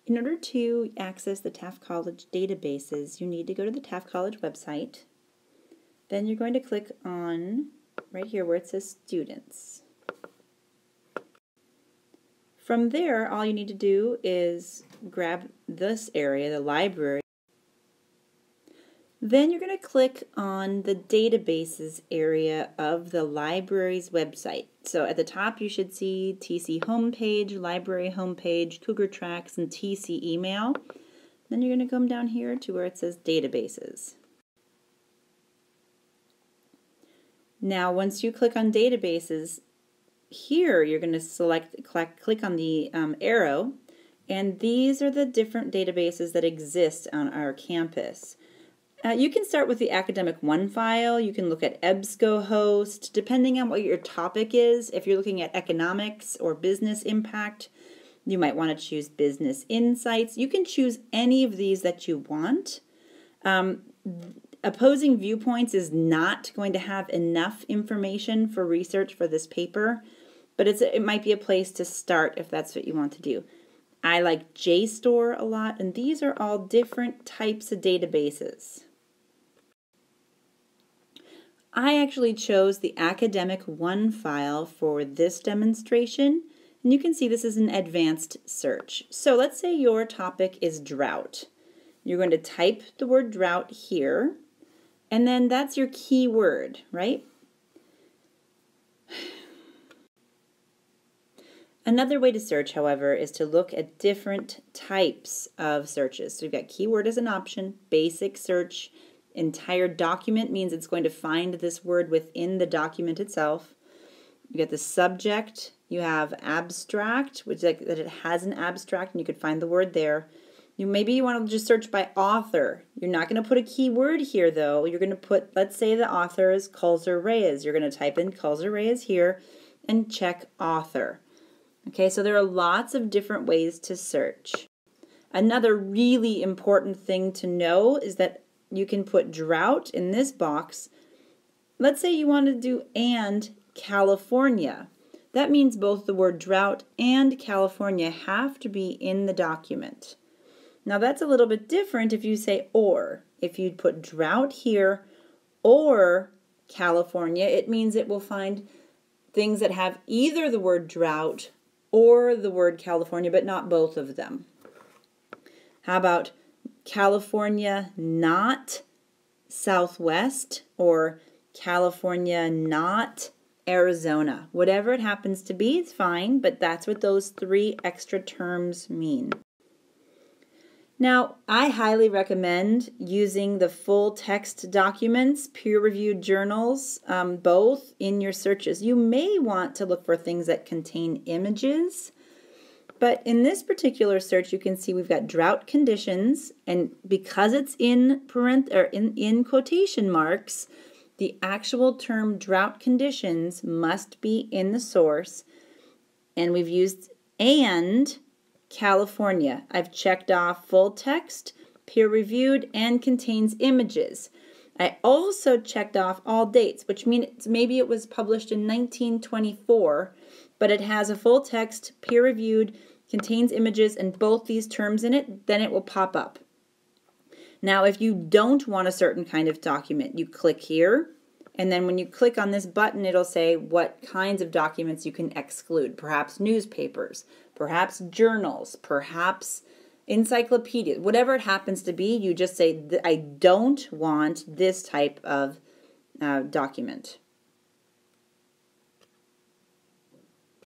In order to access the Taft College databases, you need to go to the Taft College website. Then you're going to click on right here where it says Students. From there, all you need to do is grab this area, the library. Then you're going to click on the databases area of the library's website. So at the top you should see TC homepage, library homepage, Cougar Tracks, and TC email. Then you're going to come down here to where it says databases. Now once you click on databases, here you're going to click on the arrow, and these are the different databases that exist on our campus. You can start with the Academic One file. You can look at EBSCOhost, depending on what your topic is. If you're looking at economics or business impact, you might want to choose Business Insights. You can choose any of these that you want. Opposing Viewpoints is not going to have enough information for research for this paper, but it might be a place to start if that's what you want to do. I like JSTOR a lot, and these are all different types of databases. I actually chose the Academic One file for this demonstration, and you can see this is an advanced search. So let's say your topic is drought. You're going to type the word drought here, and then that's your keyword, right? Another way to search, however, is to look at different types of searches. So we've got keyword as an option, basic search, entire document means it's going to find this word within the document itself. You get the subject, you have abstract, which is like that it has an abstract and you could find the word there. Maybe you want to just search by author. You're not going to put a keyword here though. You're going to put, let's say the author is Kulzer Reyes. You're going to type in Kulzer Reyes here and check author. Okay, so there are lots of different ways to search. Another really important thing to know is that you can put drought in this box. Let's say you want to do and California. That means both the word drought and California have to be in the document. Now that's a little bit different if you say or. If you put drought here or California, it means it will find things that have either the word drought or the word California, but not both of them. How about California not Southwest or California not Arizona? Whatever it happens to be, it's fine, but that's what those three extra terms mean. Now, I highly recommend using the full text documents, peer-reviewed journals, both in your searches. You may want to look for things that contain images, but in this particular search, you can see we've got drought conditions, and because it's in quotation marks, the actual term drought conditions must be in the source, and we've used and California. I've checked off full text, peer-reviewed, and contains images. I also checked off all dates, which means maybe it was published in 1924, but it has a full text, peer-reviewed, contains images, and both these terms in it, then it will pop up. Now, if you don't want a certain kind of document, you click here, and then when you click on this button, it'll say what kinds of documents you can exclude. Perhaps newspapers, perhaps journals, perhaps encyclopedias, whatever it happens to be, you just say, I don't want this type of document.